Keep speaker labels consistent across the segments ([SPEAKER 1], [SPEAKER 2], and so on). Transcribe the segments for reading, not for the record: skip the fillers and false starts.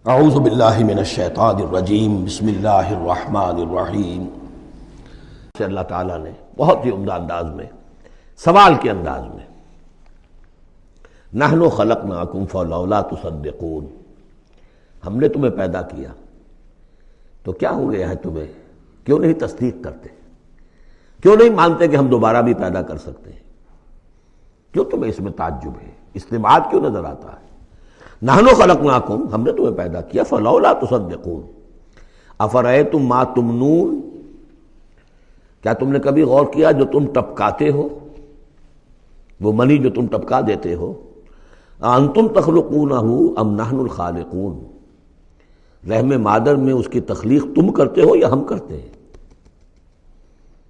[SPEAKER 1] اعوذ باللہ من الشیطان الرجیم بسم اللہ الرحمن الرحیم سے اللہ تعالیٰ نے بہت ہی عمدہ انداز میں، سوال کے انداز میں، نحن خلقناکم فلولا تصدقون، ہم نے تمہیں پیدا کیا تو کیا ہو گیا ہے تمہیں، کیوں نہیں تصدیق کرتے، کیوں نہیں مانتے کہ ہم دوبارہ بھی پیدا کر سکتے ہیں، کیوں تمہیں اس میں تعجب ہے، استبعاد کیوں نظر آتا ہے؟ نحن خلقناکم، ہم نے تمہیں پیدا کیا، فلولا تصدقون افرأیتم ما تمنون، کیا تم نے کبھی غور کیا جو تم ٹپکاتے ہو، وہ منی جو تم ٹپکا دیتے ہو، انتم تخلقونہ ام نحن الخالقون، رحم مادر میں اس کی تخلیق تم کرتے ہو یا ہم کرتے ہیں؟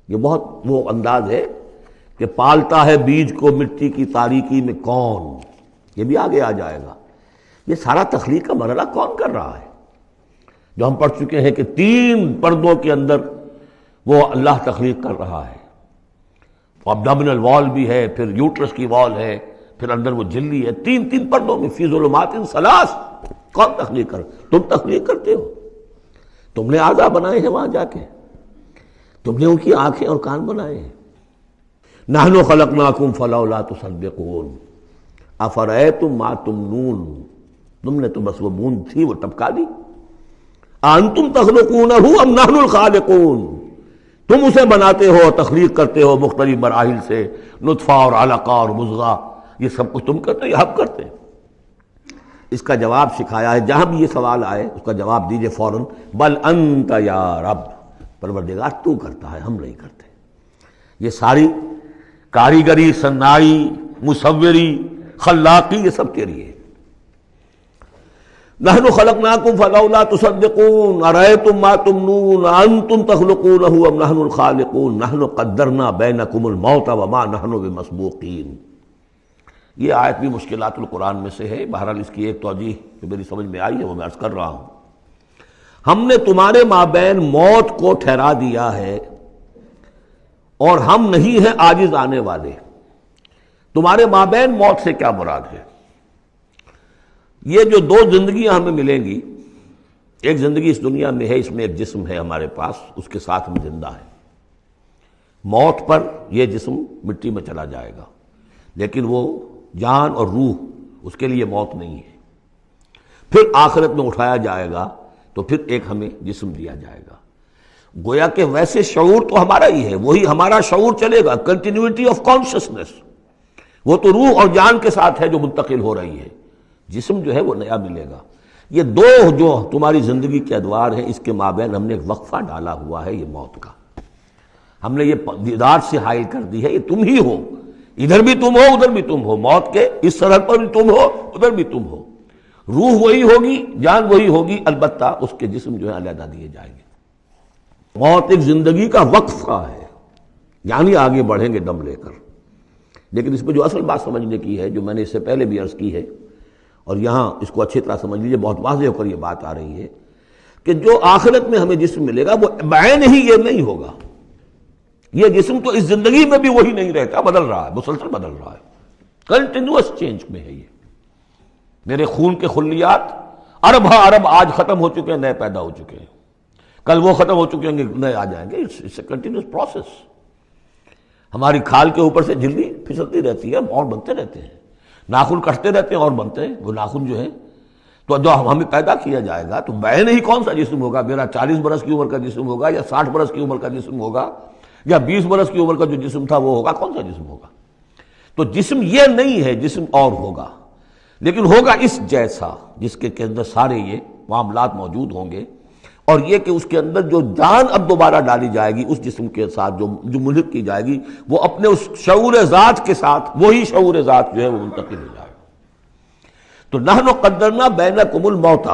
[SPEAKER 1] یہ بہت وہ انداز ہے کہ پالتا ہے بیج کو مٹی کی تاریکی میں کون، یہ بھی آگے آ جائے گا۔ یہ سارا تخلیق کا مرحلہ کون کر رہا ہے جو ہم پڑھ چکے ہیں کہ 3 پردوں کے اندر وہ اللہ تخلیق کر رہا ہے، ابڈومینل وال بھی ہے، پھر یوٹرس کی وال ہے، پھر اندر وہ جھلی ہے، 3 پردوں میں، فی ظلمات ثلاث، کون تخلیق کر؟ تم تخلیق کرتے ہو، تم نے اعضاء بنائے ہیں وہاں جا کے، تم نے ان کی آنکھیں اور کان بنائے ہیں۔ نحن خلقناکم فلولا تصدقون افرأیتم ما تمنون، تم نے تو بس وہ بوند تھی وہ ٹپکا دی، انتم تخلقونہ ام نحن الخالقون، تم اسے بناتے ہو، تخلیق کرتے ہو مختلف مراحل سے، نطفہ اور علقہ اور مضغہ، یہ سب کچھ تم کرتے ہو یا ہم کرتے ہیں؟ اس کا جواب سکھایا ہے، جہاں بھی یہ سوال آئے اس کا جواب دیجئے فوراً، بل انت یا رب، پروردگار تو کرتا ہے، ہم نہیں کرتے۔ یہ ساری کاریگری، صنائی، مصوری، خلاقی، یہ سب تیری ہے۔ نحن خلقناکم فلولا تصدقون ارأیتم ما تمنون انتم تخلقونہ ام نحن الخالقون نحن قدرنا بینکم الموت وما نحن بمسبوقین۔ یہ آیت بھی مشکلات القرآن میں سے ہے، بہرحال اس کی ایک توجیہ جو میری سمجھ میں آئی ہے وہ میں عرض کر رہا ہوں۔ ہم نے تمہارے مابین موت کو ٹھہرا دیا ہے اور ہم نہیں ہیں عاجز آنے والے۔ تمہارے مابین موت سے کیا مراد ہے؟ یہ جو 2 زندگیاں ہمیں ملیں گی، ایک زندگی اس دنیا میں ہے، اس میں ایک جسم ہے ہمارے پاس، اس کے ساتھ ہم زندہ ہیں۔ موت پر یہ جسم مٹی میں چلا جائے گا، لیکن وہ جان اور روح، اس کے لیے موت نہیں ہے۔ پھر آخرت میں اٹھایا جائے گا تو پھر ایک ہمیں جسم دیا جائے گا، گویا کہ ویسے شعور تو ہمارا ہی ہے، وہی ہمارا شعور چلے گا، کنٹینیوٹی آف کانشسنس، وہ تو روح اور جان کے ساتھ ہے جو منتقل ہو رہی ہے، جسم جو ہے وہ نیا ملے گا۔ یہ 2 جو تمہاری زندگی کے ادوار ہیں، اس کے مابین ہم نے ایک وقفہ ڈالا ہوا ہے، یہ موت کا۔ ہم نے یہ دیدار سے حائل کر دی ہے، یہ تم ہی ہو، ادھر بھی تم ہو ادھر بھی تم ہو، موت کے اس سرحد پر بھی تم ہو ادھر بھی تم ہو، روح وہی ہوگی، جان وہی ہوگی، البتہ اس کے جسم جو ہے علیحدہ دیے جائیں گے۔ موت ایک زندگی کا وقفہ ہے، یعنی آگے بڑھیں گے دم لے کر۔ لیکن اس میں جو اصل بات سمجھنے کی ہے، جو میں نے اس سے پہلے بھی عرض کی ہے، اور یہاں اس کو اچھی طرح سمجھ لیجیے، بہت واضح ہو کر یہ بات آ رہی ہے کہ جو آخرت میں ہمیں جسم ملے گا وہ بعین ہی یہ نہیں ہوگا، یہ جسم تو اس زندگی میں بھی وہی نہیں رہتا، بدل رہا ہے، مسلسل بدل رہا ہے، کنٹینیوس چینج میں ہے۔ یہ میرے خون کے خلیات ارب ارب آج ختم ہو چکے ہیں، نئے پیدا ہو چکے ہیں، کل وہ ختم ہو چکے ہیں، نئے آ جائیں گے، اٹس اے کنٹینیوس پروسیس۔ ہماری کھال کے اوپر سے جھلی پھسلتی رہتی ہے اور بنتے رہتے ہیں، ناخن کٹتے رہتے ہیں اور بنتے ہیں وہ ناخن جو ہیں، تو جو ہمیں پیدا کیا جائے گا تو بعین ہی کون سا جسم ہوگا؟ میرا 40 برس کی عمر کا جسم ہوگا یا 60 برس کی عمر کا جسم ہوگا یا 20 برس کی عمر کا جو جسم تھا وہ ہوگا؟ کون سا جسم ہوگا؟ تو جسم یہ نہیں ہے، جسم اور ہوگا، لیکن ہوگا اس جیسا، جس کے اندر سارے یہ معاملات موجود ہوں گے، اور یہ کہ اس کے اندر جو جان اب دوبارہ ڈالی جائے گی اس جسم کے ساتھ جو ملحق کی جائے گی، وہ اپنے اس شعور ذات کے ساتھ، وہی شعور ذات جو ہے وہ منتقل ہو جائے گا۔ تو نحن قدرنا بینکم الموت،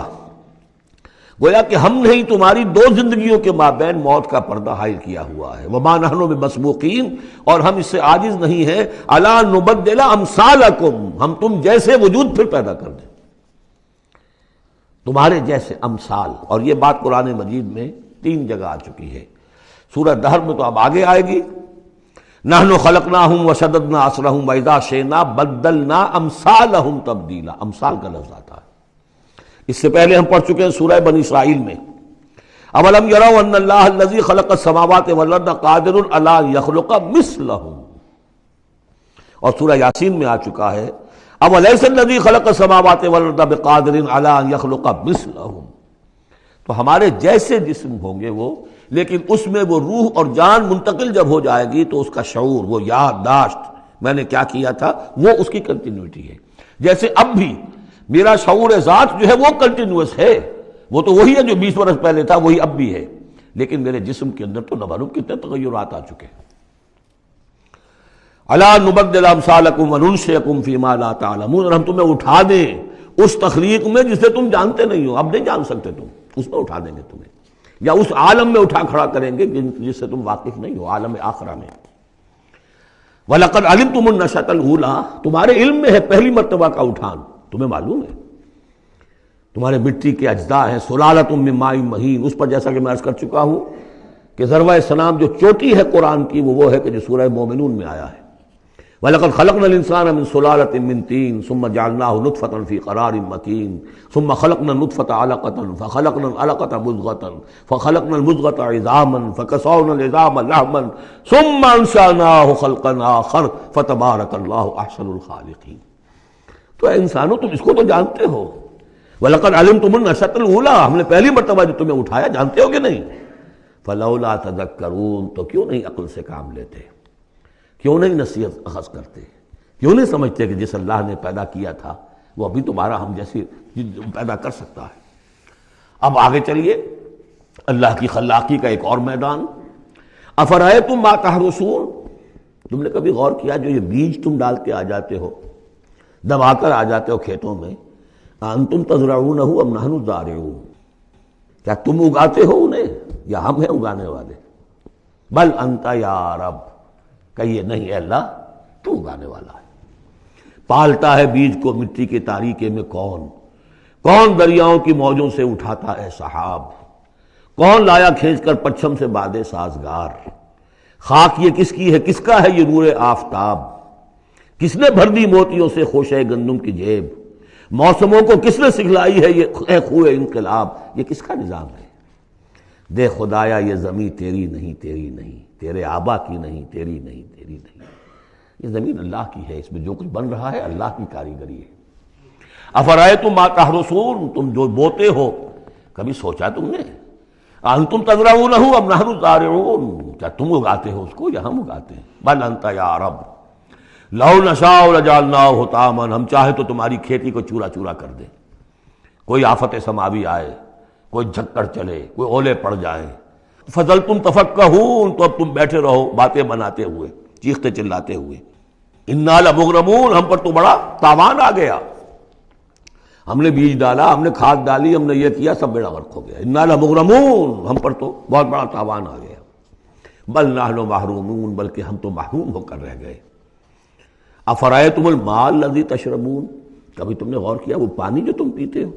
[SPEAKER 1] گویا کہ ہم نے تمہاری 2 زندگیوں کے مابین موت کا پردہ حائل کیا ہوا ہے، وما نحن بمسبوقین، اور ہم اس سے عاجز نہیں ہیں، الا نبدل امثالکم، ہم تم جیسے وجود پھر پیدا کر دیں، تمہارے جیسے امثال۔ اور یہ بات قرآن مجید میں 3 جگہ آ چکی ہے، سورہ دہر میں تو اب آگے آئے گی، نحن خلقناہم وشددنا اسرہم واذا شئنا بدلنا امثالہم تبدیلا، امثال کا لفظ آتا ہے۔ اس سے پہلے ہم پڑھ چکے ہیں سورہ بنی اسرائیل میں، اولم یروا ان اللہ الذی خلق السماوات والارض قادر علی ان یخلق مثلہم، اور سورہ یاسین میں آ چکا ہے اولیس الذی خلق السماوات والارض بقادر علی ان یخلق مثلہم۔ تو ہمارے جیسے جسم ہوں گے وہ، لیکن اس میں وہ روح اور جان منتقل جب ہو جائے گی تو اس کا شعور، وہ یادداشت میں نے کیا کیا تھا، وہ اس کی کنٹینیوٹی ہے۔ جیسے اب بھی میرا شعور ذات جو ہے وہ کنٹینیوس ہے، وہ تو وہی ہے جو 20 برس پہلے تھا، وہی اب بھی ہے، لیکن میرے جسم کے اندر تو نہ معلوم کتنے تغیرات آ چکے ہیں۔ الا نبدل امثالکم وننشئکم فیما لا تعلمون، اور ہم تمہیں اٹھا دیں اس تخلیق میں جسے تم جانتے نہیں ہو، اب نہیں جان سکتے تم، اس میں اٹھا دیں گے تمہیں، یا اس عالم میں اٹھا کھڑا کریں گے جس سے تم واقف نہیں ہو، عالم آخرہ میں۔ وَلَقَدْ عَلِمْتُمُ النَّشْأَةَ الْأُولَىٰ، تمہارے علم میں ہے پہلی مرتبہ کا اٹھان، تمہیں معلوم ہے۔ تمہارے مٹی کے اجزاء ہیں، سلالۃ من ماء مہین، اس پر جیسا کہ میں عرض کر چکا ہوں کہ ذروہ سنام جو چوٹی ہے قرآن کی وہ ہے کہ جو سورہ مومنون میں آیا ہے، وَلَقَدْ خَلَقْنَا الْإِنسَانَ مِنْ سُلَالَةٍ مِّن طِينٍ ثُمَّ جَعَلْنَاهُ نُطْفَةً فِي قَرَارٍ مَّكِينٍ ثُمَّ خَلَقْنَا النُّطْفَةَ عَلَقَةً فَخَلَقْنَا الْعَلَقَةَ مُضْغَةً فَخَلَقْنَا الْمُضْغَةَ عِظَامًا فَكَسَوْنَا الْعِظَامَ لَحْمًا ثُمَّ أَنشَأْنَاهُ خَلْقًا آخَرَ فَتَبَارَكَ اللَّهُ أَحْسَنُ الْخَالِقِينَ۔ تو اے انسانوں تم اس کو تو جانتے ہو، وَلَقَدْ عَلِمْتُمُ النَّشْأَةَ الْأُولَىٰ، ہم نے پہلی مرتبہ جو تمہیں اٹھایا جانتے ہو کہ نہیں، فَلَوْلَا تَذَكَّرُونَ، تو کیوں نہیں عقل سے کام لیتے، کیوں نہیں نصیحت اخذ کرتے، کیوں نہیں سمجھتے کہ جس اللہ نے پیدا کیا تھا وہ ابھی تمہارا ہم جیسی پیدا کر سکتا ہے۔ اب آگے چلیے، اللہ کی خلاقی کا ایک اور میدان۔ افرأیتم ما تحرثون، تم نے کبھی غور کیا جو یہ بیج تم ڈالتے آ جاتے ہو، دبا کر آ جاتے ہو کھیتوں میں، انتم تزرعونہ ام نحن الزارعون، کیا تم اگاتے ہو انہیں یا ہم ہیں اگانے والے؟ بل انت یا رب، کہیے نہیں اے اللہ تو اگانے والا ہے۔ پالتا ہے بیج کو مٹی کے تاریکے میں کون، کون دریاؤں کی موجوں سے اٹھاتا ہے سحاب، کون لایا کھینچ کر پچھم سے بادے سازگار، خاک یہ کس کی ہے، کس کا ہے یہ نور آفتاب، کس نے بھر دی موتیوں سے خوشے گندم کی جیب، موسموں کو کس نے سکھلائی ہے یہ خوئے انقلاب، یہ کس کا نظام ہے؟ دے خدایا یہ زمیں تیری نہیں، تیری نہیں، تیرے آبا کی نہیں، تیری نہیں، تیری نہیں، یہ زمین اللہ کی ہے، اس میں جو کچھ بن رہا ہے اللہ کی کاریگری ہے۔ افرأیتم ما تحرثون، تم جو بوتے ہو کبھی سوچا تم نے، انتم تزرعونہ ام نحن الزارعون، کیا تم اگاتے ہو اس کو یا ہم اگاتے ہیں؟ بل انت یا رب لو نشاء لجعلناہ حطاما، ہم چاہے تو تمہاری کھیتی کو چورا چورا کر دیں، کوئی آفت سماوی آئے، کوئی جھکڑ چلے، کوئی اولے پڑ جائیں، فظلتم تفکہون، تو اب تم بیٹھے رہو باتیں بناتے ہوئے، چیختے چلاتے ہوئے، انا لمغرمون، ہم پر تو بڑا تاوان آ گیا، ہم نے بیج ڈالا، ہم نے کھاد ڈالی، ہم نے یہ کیا، سب بیڑا غرق ہو گیا، انا لمغرمون، ہم پر تو بہت بڑا تاوان آ گیا، بل نحن محرومون، بلکہ ہم تو محروم ہو کر رہ گئے۔ افرأیتم الماء الذی تشربون، کبھی تم نے غور کیا وہ پانی جو تم پیتے ہو،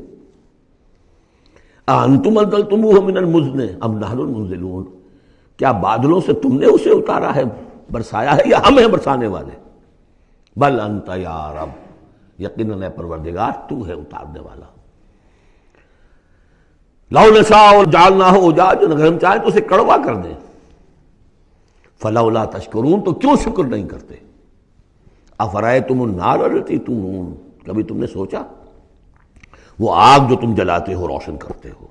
[SPEAKER 1] انتم انزلتموہ من المزن ام نحن المنزلون، کیا بادلوں سے تم نے اسے اتارا ہے، برسایا ہے، یا ہم ہیں برسانے والے؟ بل انت یا رب، یقیناً اے پروردگار تو ہے اتارنے والا۔ لو نشاء جعلناہ اجاجا، اگر ہم چاہیں تو اسے کڑوا کر دیں، فلولا تشکرون، تو کیوں شکر نہیں کرتے؟ افرأیتم النار التی تورون، کبھی تم نے سوچا وہ آگ جو تم جلاتے ہو، روشن کرتے ہو،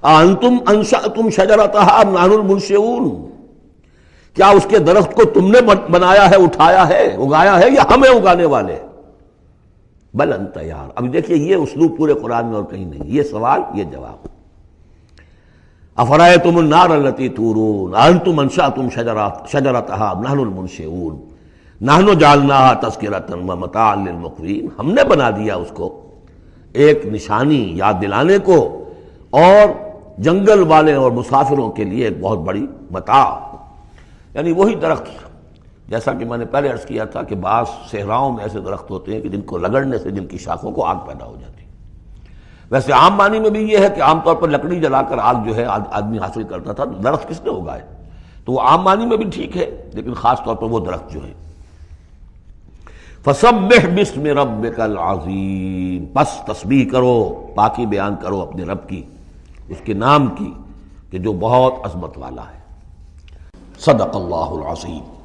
[SPEAKER 1] انتم انشأتم شجرتہا ام نحن المنشئون، کیا اس کے درخت کو تم نے بنایا ہے، اٹھایا ہے، اگایا ہے، یا ہمیں اگانے والے؟ بل انت یار، اب دیکھیے یہ اسلوب پورے قرآن میں اور کہیں نہیں، یہ سوال یہ جواب۔ افرأیتم النار التی تورون انتم انشأتم شجرتہا ام نحن المنشئون نحن جعلناہا تذکرۃ ومتاعا للمقوین، ہم نے بنا دیا اس کو ایک نشانی یاد دلانے کو، اور جنگل والے اور مسافروں کے لیے ایک بہت بڑی متاع، یعنی وہی درخت جیسا کہ میں نے پہلے عرض کیا تھا کہ بعض صحراؤں میں ایسے درخت ہوتے ہیں کہ جن کو رگڑنے سے جن کی شاخوں کو آگ پیدا ہو جاتی ہے۔ ویسے عام معنی میں بھی یہ ہے کہ عام طور پر لکڑی جلا کر آگ جو ہے آدمی حاصل کرتا تھا، درخت کس نے اگائے، تو وہ عام معنی میں بھی ٹھیک ہے، لیکن خاص طور پر وہ درخت جو ہے فسبح باسم ربک العظیم، پس تسبیح کرو، پاکی بیان کرو اپنے رب کی، اس کے نام کی کہ جو بہت عظمت والا ہے۔ صدق اللہ العظیم۔